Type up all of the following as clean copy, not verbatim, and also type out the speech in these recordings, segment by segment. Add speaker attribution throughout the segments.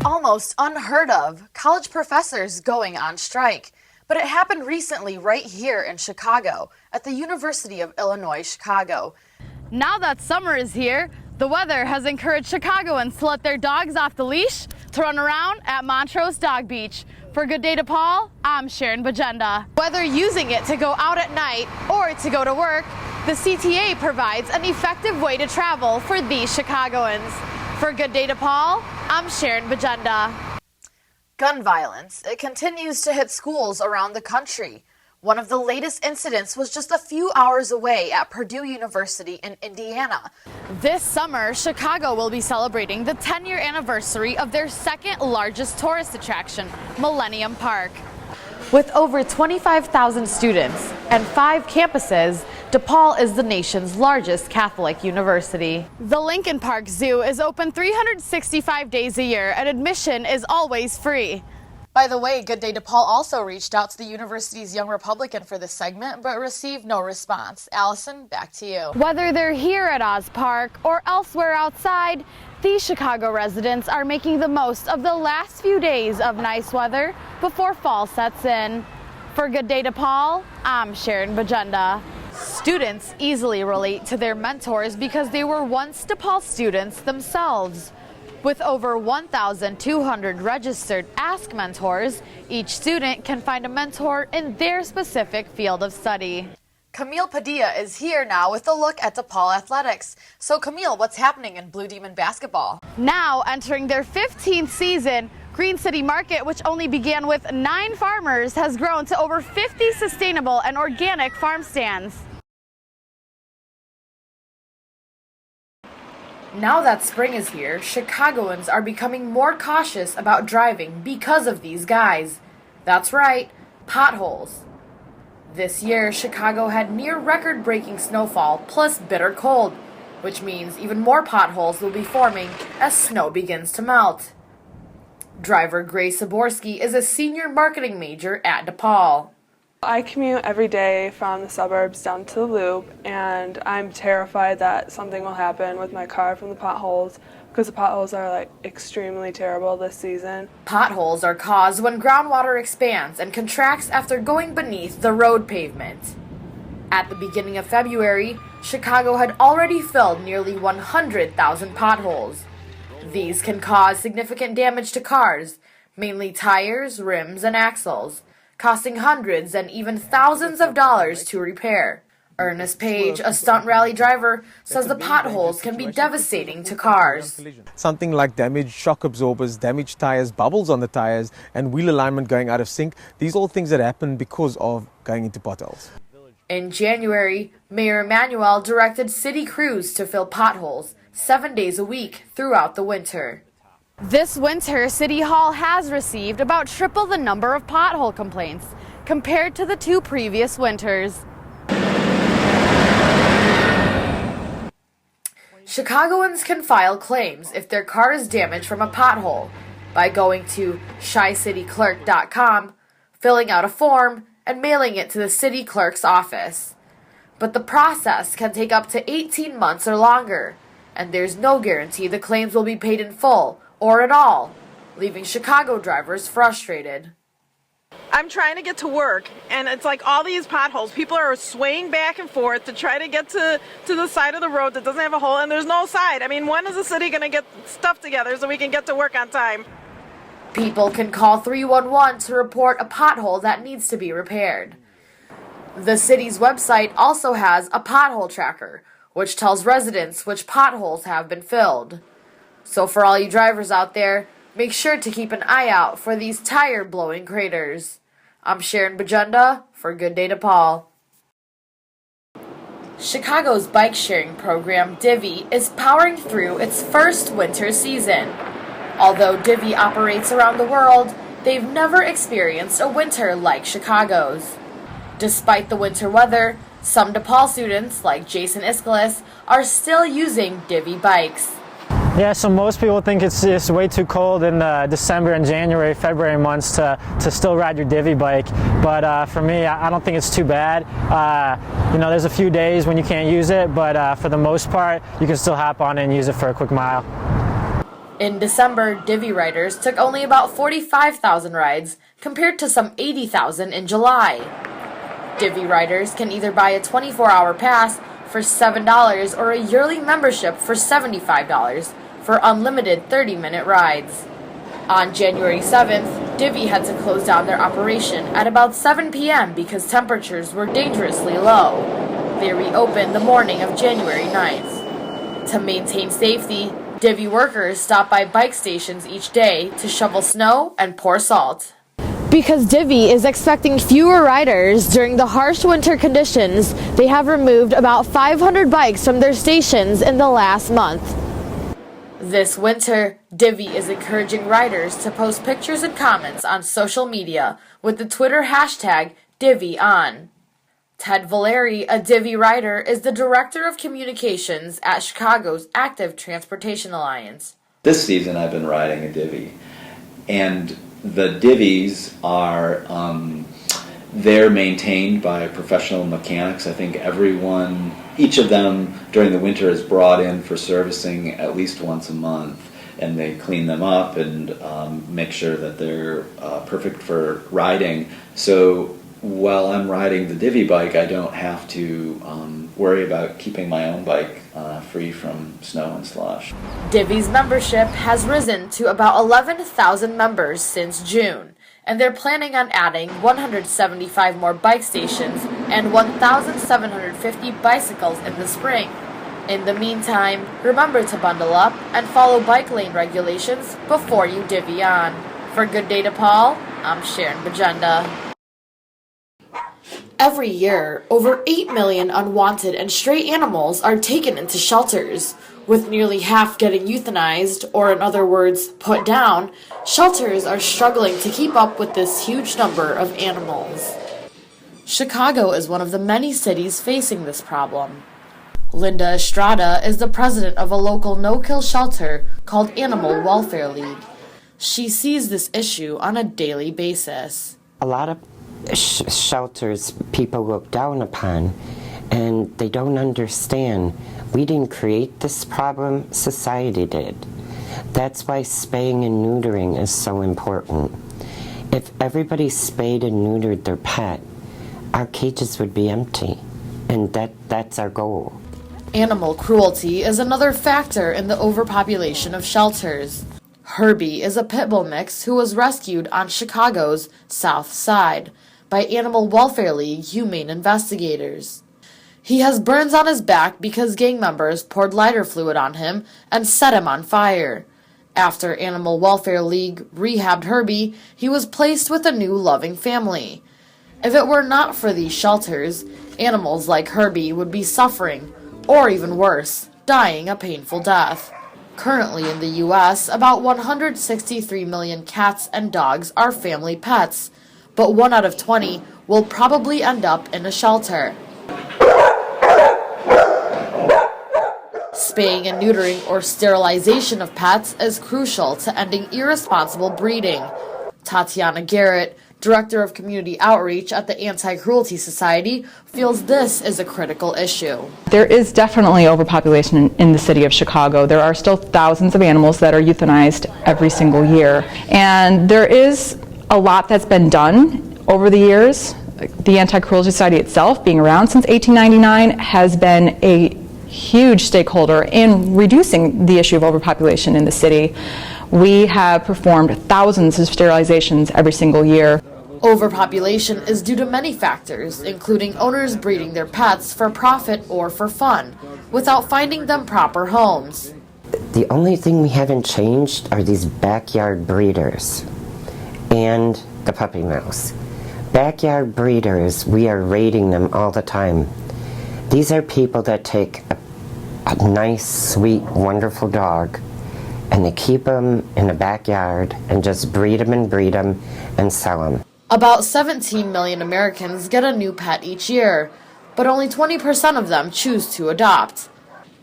Speaker 1: Almost unheard of, college professors going on strike. But it happened recently right here in Chicago, at the University of Illinois, Chicago.
Speaker 2: Now that summer is here, the weather has encouraged Chicagoans to let their dogs off the leash to run around at Montrose Dog Beach. For Good Day DePaul, I'm Cearron Bagenda. Whether using it to go out at night or to go to work, the CTA provides an effective way to travel for these Chicagoans. For Good Day DePaul, I'm Cearron Bagenda.
Speaker 1: Gun violence, it continues to hit schools around the country. One of the latest incidents was just a few hours away at Purdue University in Indiana.
Speaker 2: This summer, Chicago will be celebrating the 10-year anniversary of their second largest tourist attraction, Millennium Park. With over 25,000 students and 5 campuses, DePaul is the nation's largest Catholic university. The Lincoln Park Zoo is open 365 days a year and admission is always free.
Speaker 1: By the way, Good Day DePaul also reached out to the university's Young Republican for this segment, but received no response. Allison, back to you.
Speaker 2: Whether they're here at Oz Park or elsewhere outside, these Chicago residents are making the most of the last few days of nice weather before fall sets in. For Good Day DePaul, I'm Cearron Bagenda. Students easily relate to their mentors because they were once DePaul students themselves. With over 1,200 registered Ask Mentors, each student can find a mentor in their specific field of study.
Speaker 1: Camille Padilla is here now with a look at DePaul athletics. So Camille, what's happening in Blue Demon basketball?
Speaker 2: Now entering their 15th season, Green City Market, which only began with 9 farmers, has grown to over 50 sustainable and organic farm stands.
Speaker 1: Now that spring is here, Chicagoans are becoming more cautious about driving because of these guys. That's right, potholes. This year, Chicago had near record-breaking snowfall plus bitter cold, which means even more potholes will be forming as snow begins to melt. Driver Grace Zaborski is a senior marketing major at DePaul.
Speaker 3: I commute every day from the suburbs down to the Loop, and I'm terrified that something will happen with my car from the potholes, because the potholes are extremely terrible this season.
Speaker 1: Potholes are caused when groundwater expands and contracts after going beneath the road pavement. At the beginning of February, Chicago had already filled nearly 100,000 potholes. These can cause significant damage to cars, mainly tires, rims, and axles, costing hundreds and even thousands of dollars to repair. Ernest Page, a stunt rally driver, says the potholes can be devastating to cars.
Speaker 4: Something like damaged shock absorbers, damaged tires, bubbles on the tires, and wheel alignment going out of sync. These are all things that happen because of going into potholes.
Speaker 1: In January, Mayor Emanuel directed city crews to fill potholes 7 days a week throughout the winter.
Speaker 2: This winter, City Hall has received about triple the number of pothole complaints compared to the 2 previous winters.
Speaker 1: Chicagoans can file claims if their car is damaged from a pothole by going to chycityclerk.com, filling out a form, and mailing it to the city clerk's office. But the process can take up to 18 months or longer, and there's no guarantee the claims will be paid in full or at all, leaving Chicago drivers frustrated.
Speaker 5: I'm trying to get to work, and it's like all these potholes. People are swaying back and forth to try to get to the side of the road that doesn't have a hole, and there's no side. I mean, when is the city going to get stuff together so we can get to work on time?
Speaker 1: People can call 311 to report a pothole that needs to be repaired. The city's website also has a pothole tracker, which tells residents which potholes have been filled. So for all you drivers out there, make sure to keep an eye out for these tire-blowing craters. I'm Cearron Bagenda for Good Day DePaul. Chicago's bike-sharing program, Divvy, is powering through its first winter season. Although Divvy operates around the world, they've never experienced a winter like Chicago's. Despite the winter weather, some DePaul students, like Jason Iskalis, are still using Divvy bikes.
Speaker 6: Yeah, so most people think it's just way too cold in December and January, February months to still ride your Divvy bike. But for me, I don't think it's too bad. There's a few days when you can't use it, but for the most part, you can still hop on it and use it for a quick mile.
Speaker 1: In December, Divvy riders took only about 45,000 rides compared to some 80,000 in July. Divvy riders can either buy a 24-hour pass for $7 or a yearly membership for $75 for unlimited 30-minute rides. On January 7th, Divvy had to close down their operation at about 7 p.m. because temperatures were dangerously low. They reopened the morning of January 9th. To maintain safety, Divvy workers stop by bike stations each day to shovel snow and pour salt.
Speaker 2: Because Divvy is expecting fewer riders during the harsh winter conditions, they have removed about 500 bikes from their stations in the last month.
Speaker 1: This winter, Divvy is encouraging riders to post pictures and comments on social media with the Twitter hashtag DivvyOn. Ted Valeri, a Divvy rider, is the Director of Communications at Chicago's Active Transportation Alliance.
Speaker 7: This season I've been riding a Divvy, and the Divvies are, they're maintained by professional mechanics. I think each of them during the winter is brought in for servicing at least once a month, and they clean them up and make sure that they're perfect for riding. So while I'm riding the Divvy bike, I don't have to worry about keeping my own bike free from snow and slush.
Speaker 1: Divvy's membership has risen to about 11,000 members since June, and they're planning on adding 175 more bike stations and 1,750 bicycles in the spring. In the meantime, remember to bundle up and follow bike lane regulations before you divvy on. For Good Day to Paul, I'm Cearron Bagenda. Every year, over 8 million unwanted and stray animals are taken into shelters. With nearly half getting euthanized, or in other words, put down, shelters are struggling to keep up with this huge number of animals. Chicago is one of the many cities facing this problem. Linda Estrada is the president of a local no-kill shelter called Animal Welfare League. She sees this issue on a daily basis.
Speaker 8: A lot of shelters people look down upon, and they don't understand. We didn't create this problem, society did. That's why spaying and neutering is so important. If everybody spayed and neutered their pet, our cages would be empty, and that's our goal.
Speaker 1: Animal cruelty is another factor in the overpopulation of shelters. Herbie is a pit bull mix who was rescued on Chicago's South Side by Animal Welfare League humane investigators. He has burns on his back because gang members poured lighter fluid on him and set him on fire. After Animal Welfare League rehabbed Herbie, he was placed with a new loving family. If it were not for these shelters, animals like Herbie would be suffering, or even worse, dying a painful death. Currently in the U.S., about 163 million cats and dogs are family pets, but 1 out of 20 will probably end up in a shelter. Spaying and neutering or sterilization of pets is crucial to ending irresponsible breeding. Tatiana Garrett, Director of Community Outreach at the Anti-Cruelty Society, feels this is a critical issue.
Speaker 9: There is definitely overpopulation in the city of Chicago. There are still thousands of animals that are euthanized every single year. And there is a lot that's been done over the years. The Anti-Cruelty Society itself, being around since 1899, has been a huge stakeholder in reducing the issue of overpopulation in the city. We have performed thousands of sterilizations every single year.
Speaker 1: Overpopulation is due to many factors, including owners breeding their pets for profit or for fun, without finding them proper homes.
Speaker 8: The only thing we haven't changed are these backyard breeders and the puppy mills. Backyard breeders, we are raiding them all the time. These are people that take a nice, sweet, wonderful dog, and they keep them in the backyard and just breed them and sell them.
Speaker 1: About 17 million Americans get a new pet each year, but only 20% of them choose to adopt.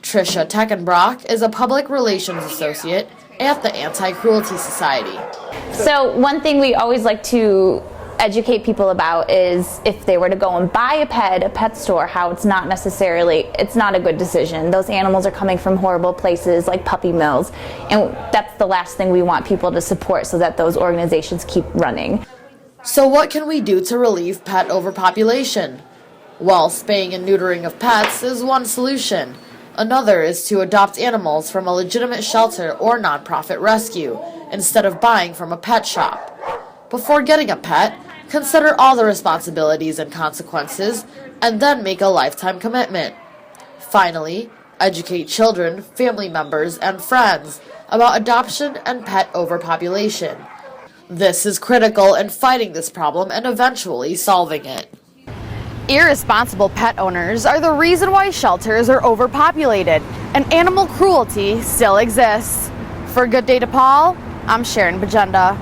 Speaker 1: Tricia Teckenbrock is a public relations associate at the Anti-Cruelty Society.
Speaker 10: So one thing we always like to educate people about is if they were to go and buy a pet at a pet store, how it's not a good decision. Those animals are coming from horrible places like puppy mills, and that's the last thing we want people to support, so that those organizations keep running.
Speaker 1: So what can we do to relieve pet overpopulation? Well, spaying and neutering of pets is one solution. Another is to adopt animals from a legitimate shelter or nonprofit rescue instead of buying from a pet shop. Before getting a pet, consider all the responsibilities and consequences, and then make a lifetime commitment. Finally, educate children, family members, and friends about adoption and pet overpopulation. This is critical in fighting this problem and eventually solving it.
Speaker 2: Irresponsible pet owners are the reason why shelters are overpopulated and animal cruelty still exists. For Good Day DePaul, I'm Cearron Bagenda.